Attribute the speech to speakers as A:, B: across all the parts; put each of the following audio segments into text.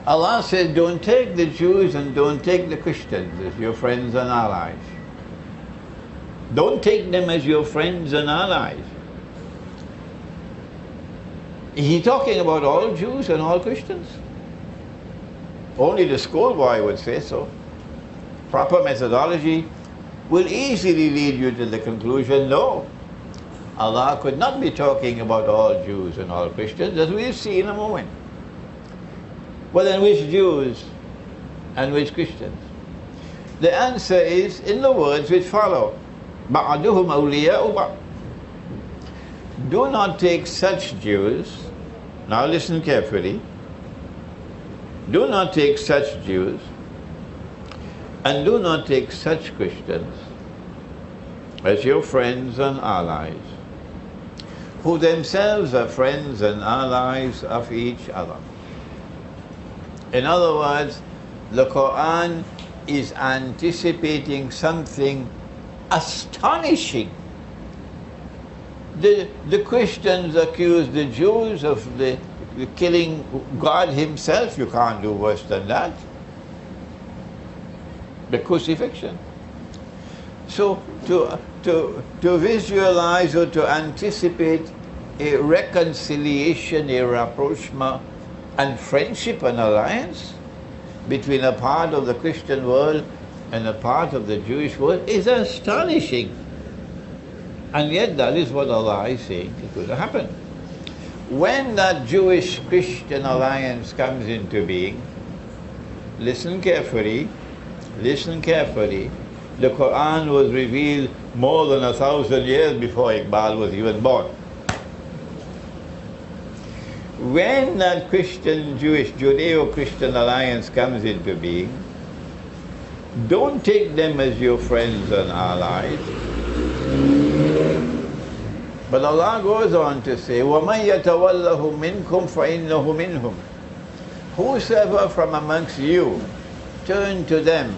A: Allah says, don't take the Jews and don't take the Christians as your friends and allies. Don't take them as your friends and allies. He's talking about all Jews and all Christians. Only the schoolboy would say so. Proper methodology will easily lead you to the conclusion, no, Allah could not be talking about all Jews and all Christians, as we'll see in a moment. Well, then which Jews and which Christians? The answer is in the words which follow. بَعْدُهُمْ أَوْلِيَاءُ بَعْضٍ. Do not take such Jews, now listen carefully, do not take such Jews and do not take such Christians as your friends and allies, who themselves are friends and allies of each other. In other words, the Quran is anticipating something astonishing. The Christians accuse the Jews of the killing God himself. You can't do worse than that. The crucifixion. So to visualize or to anticipate a reconciliation, a rapprochement and friendship and alliance between a part of the Christian world and a part of the Jewish world is astonishing. And yet that is what Allah is saying it will happen. When that Jewish-Christian alliance comes into being, listen carefully, the Quran was revealed more than 1,000 years before Iqbal was even born. When that Christian-Jewish, Judeo-Christian alliance comes into being, don't take them as your friends and allies. But Allah goes on to say, وَمَنْ يَتَوَلَّهُ مِنْكُمْ فَإِنَّهُ مِنْهُمْ. Whosoever from amongst you turn to them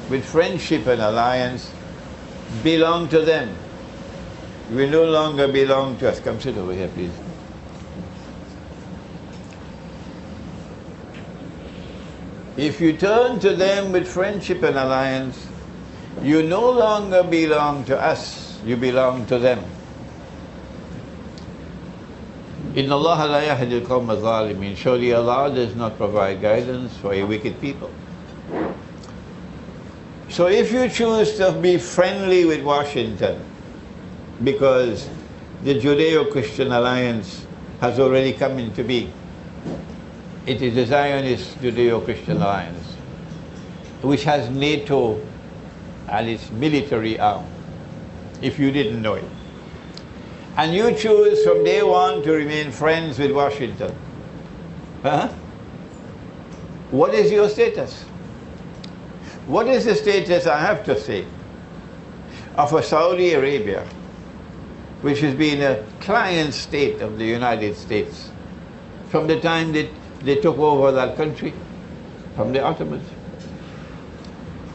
A: with friendship and alliance, belong to them. You will no longer belong to us. Come sit over here, please. If you turn to them with friendship and alliance, you no longer belong to us, you belong to them. Inna Allah la yahdi al-qawma adh-dhalimin. Surely Allah does not provide guidance for a wicked people. So if you choose to be friendly with Washington, because the Judeo-Christian alliance has already come into being, it is the Zionist Judeo-Christian alliance, which has NATO and its military arm, if you didn't know it. And you choose from day one to remain friends with Washington. What is your status? What is the status, I have to say, of a Saudi Arabia, which has been a client state of the United States from the time that they took over that country from the Ottomans?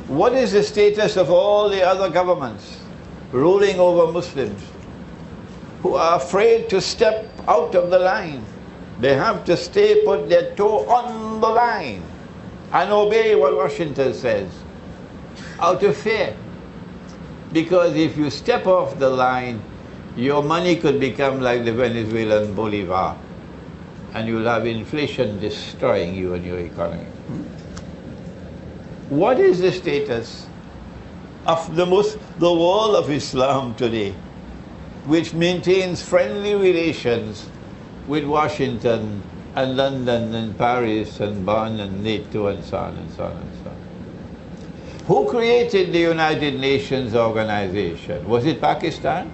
A: What is the status of all the other governments ruling over Muslims who are afraid to step out of the line? They have to put their toe on the line and obey what Washington says out of fear. Because if you step off the line, your money could become like the Venezuelan Bolivar, and you'll have inflation destroying you and your economy. What is the status of the world of Islam today, which maintains friendly relations with Washington and London and Paris and Bonn and NATO and so on and so on and so on? Who created the United Nations organization? Was it Pakistan?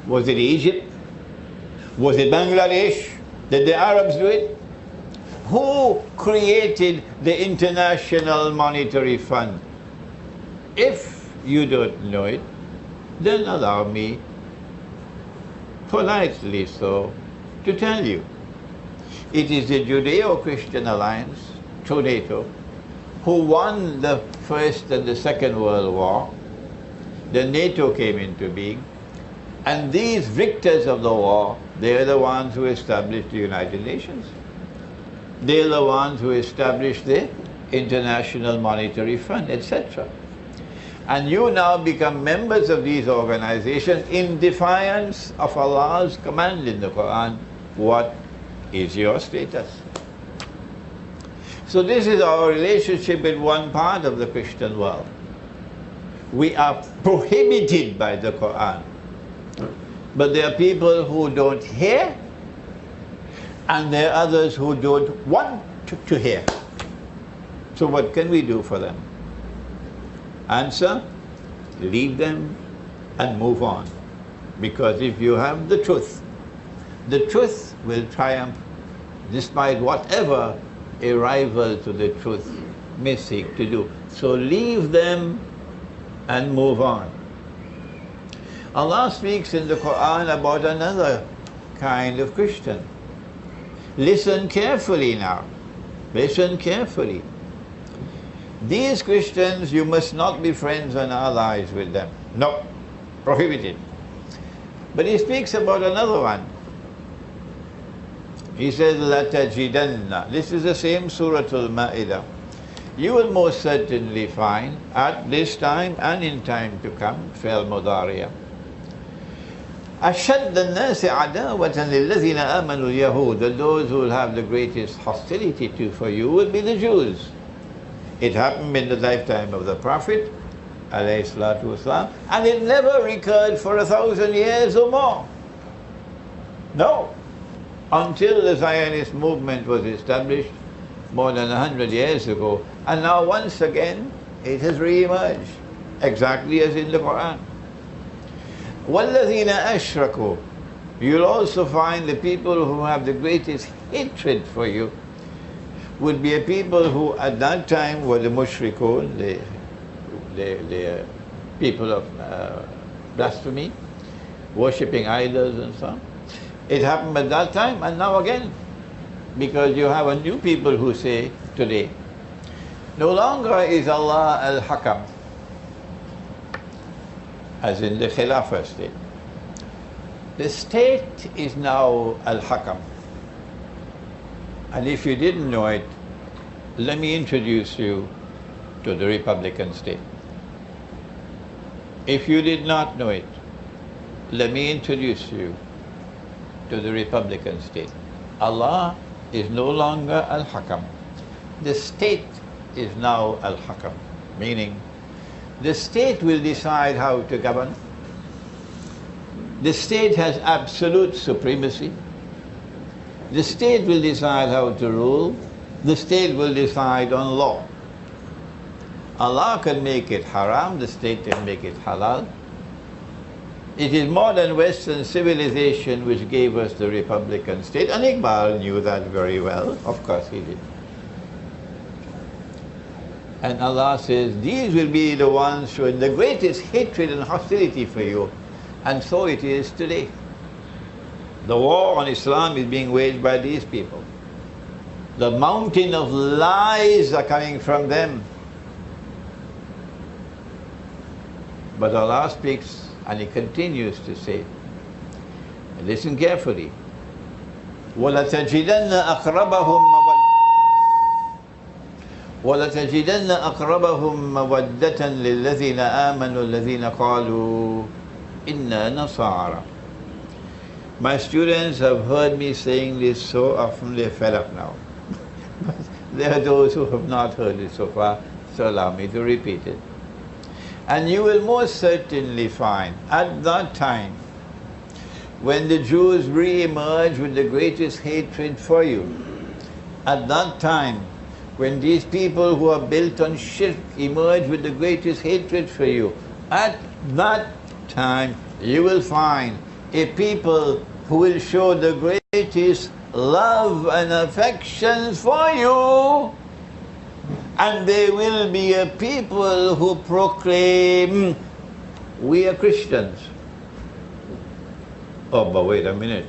A: Was it Egypt? Was it Bangladesh? Did the Arabs do it? Who created the International Monetary Fund? If you don't know it, then allow me, politely so, to tell you. It is the Judeo-Christian alliance, through NATO, who won the First and the Second World War. Then NATO came into being. And these victors of the war, they are the ones who established the United Nations. They're the ones who established the International Monetary Fund, etc. And you now become members of these organizations in defiance of Allah's command in the Quran. What is your status? So this is our relationship with one part of the Christian world. We are prohibited by the Quran. But there are people who don't hear, and there are others who don't want to hear. So what can we do for them? Answer, leave them and move on. Because if you have the truth will triumph despite whatever a rival to the truth may seek to do. So leave them and move on. Allah speaks in the Quran about another kind of Christian. Listen carefully now. Listen carefully. These Christians, you must not be friends and allies with them. No, prohibited. But he speaks about another one. He says, لَتَجِدَنَّ. This is the same Surah Almaidah. You will most certainly find at this time and in time to come, Fi'l Mudariya, أَشَدَّ النَّاسِ عَدَاوَةً لِلَّذِينَ آمَنُوا الْيَهُودَ. Those who will have the greatest hostility for you will be the Jews. It happened in the lifetime of the Prophet, alayhi salatu wasalam, and it never recurred for 1,000 years or more. No. Until the Zionist movement was established more than 100 years ago. And now once again, it has re-emerged, exactly as in the Quran. وَالَّذِينَ أَشْرَكُوا. You'll also find the people who have the greatest hatred for you would be a people who at that time were the mushrikun, the people of blasphemy, worshipping idols and so on. It happened at that time and now again, because you have a new people who say today, no longer is Allah al-Hakam, as in the Khilafah state. The state is now al-Hakam. And if you didn't know it, let me introduce you to the Republican state. If you did not know it, let me introduce you to the Republican state. Allah is no longer al-Hakam. The state is now al-Hakam, meaning the state will decide how to govern. The state has absolute supremacy. The state will decide how to rule. The state will decide on law. Allah can make it haram, the state can make it halal. It is modern Western civilization which gave us the Republican state, and Iqbal knew that very well. Of course he did. And Allah says, these will be the ones showing the greatest hatred and hostility for you. And so it is today. The war on Islam is being waged by these people. The mountain of lies are coming from them. But Allah speaks and He continues to say, and listen carefully, وَلَتَجِدَنَّ أَقْرَبَهُم مَوَدَّةً لِلَّذِينَ آمَنُوا الَّذِينَ قَالُوا إِنَّا نَصَارَى. My students have heard me saying this so often they're fed up now. But there are those who have not heard it so far, so allow me to repeat it. And you will most certainly find at that time, when the Jews re-emerge with the greatest hatred for you, at that time, when these people who are built on shirk emerge with the greatest hatred for you, at that time you will find a people who will show the greatest love and affection for you. And they will be a people who proclaim, we are Christians. Oh, but wait a minute.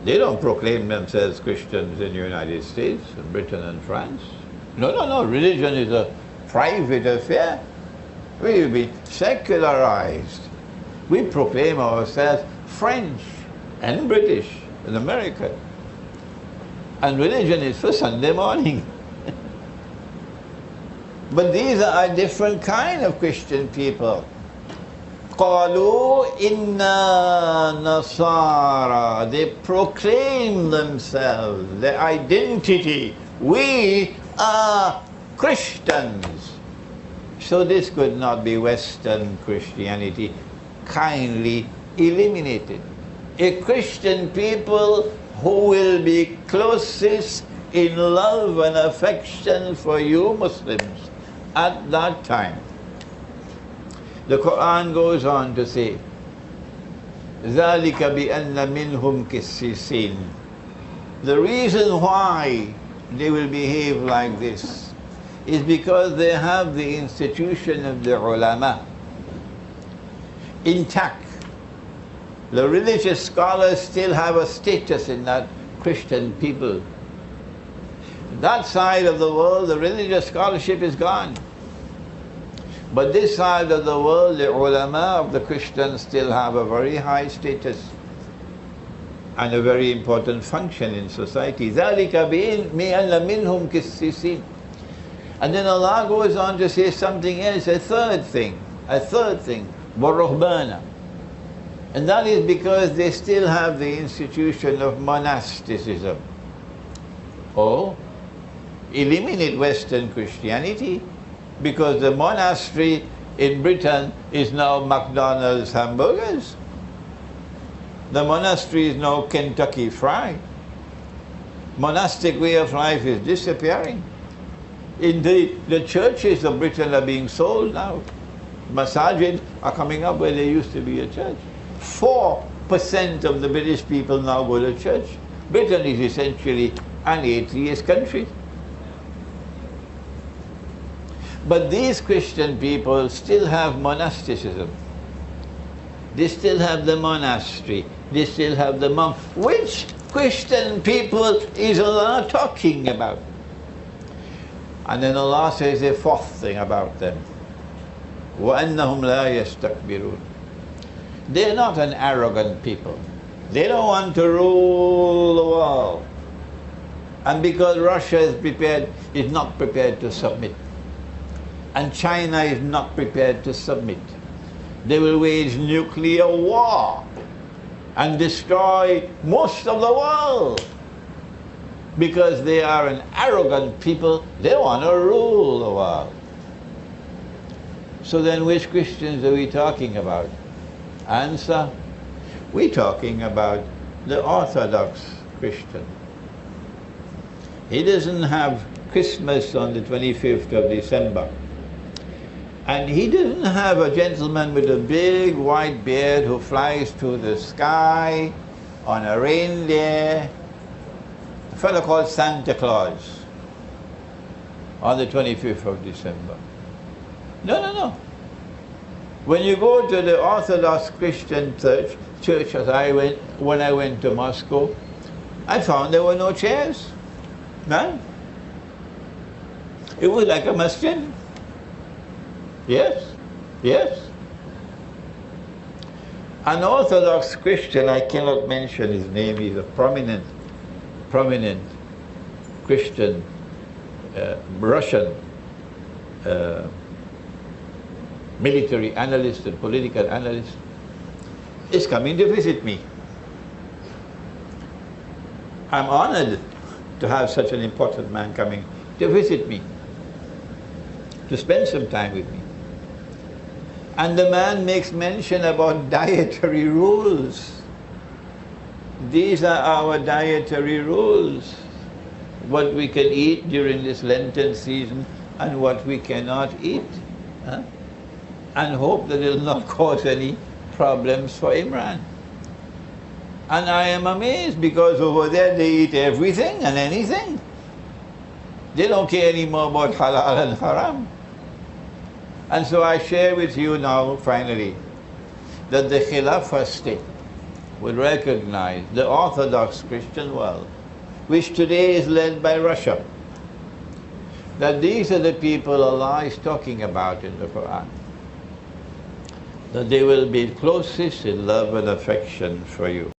A: They don't proclaim themselves Christians in the United States, and Britain and France. No. Religion is a private affair. We will be secularized. We proclaim ourselves French and British and American. And religion is for Sunday morning. But these are a different kind of Christian people. قَالُوا إِنَّا نَصَارَى. They proclaim themselves, their identity. We are Christians. So this could not be Western Christianity. Kindly eliminated. A Christian people who will be closest in love and affection for you Muslims at that time. The Quran goes on to say, ذَلِكَ بِأَنَّ مِنْهُمْ كِسِّسِينَ. The reason why they will behave like this is because they have the institution of the ulama intact. The religious scholars still have a status in that Christian people. That side of the world, the religious scholarship is gone. But this side of the world, the ulama of the Christians still have a very high status and a very important function in society. ذَلِكَ بِأَنَّ مِنْهُمْ كِسِّسِينَ. And then Allah goes on to say something else, a third thing, وَالرُّهْبَانَ. And that is because they still have the institution of monasticism. Or eliminate Western Christianity, because the monastery in Britain is now McDonald's hamburgers. The monastery is now Kentucky Fried. Monastic way of life is disappearing. Indeed, the churches of Britain are being sold now. Masajid are coming up where there used to be a church. 4% of the British people now go to church. Britain is essentially an atheist country. But these Christian people still have monasticism. They still have the monastery. They still have the monk. Which Christian people is Allah talking about? And then Allah says a fourth thing about them. وَأَنَّهُمْ لَا يَسْتَكْبِرُونَ. They're not an arrogant people. They don't want to rule the world. And because Russia is not prepared to submit, and China is not prepared to submit, they will wage nuclear war and destroy most of the world. Because they are an arrogant people, they want to rule the world. So then which Christians are we talking about? Answer, we're talking about the Orthodox Christian. He doesn't have Christmas on the 25th of December. And he doesn't have a gentleman with a big white beard who flies to the sky on a reindeer, a fellow called Santa Claus, on the 25th of December. No. When you go to the Orthodox Christian church as when I went to Moscow, I found there were no chairs. None. It was like a masjid. Yes. An Orthodox Christian, I cannot mention his name, he's a prominent Christian, Russian military analyst and political analyst, is coming to visit me. I'm honored to have such an important man coming to visit me, to spend some time with me. And the man makes mention about dietary rules. These are our dietary rules. What we can eat during this Lenten season and what we cannot eat. And hope that it will not cause any problems for Imran. And I am amazed because over there they eat everything and anything. They don't care anymore about halal and haram. And so I share with you now, finally, that the Khilafah state would recognize the Orthodox Christian world, which today is led by Russia, that these are the people Allah is talking about in the Quran, that they will be closest in love and affection for you.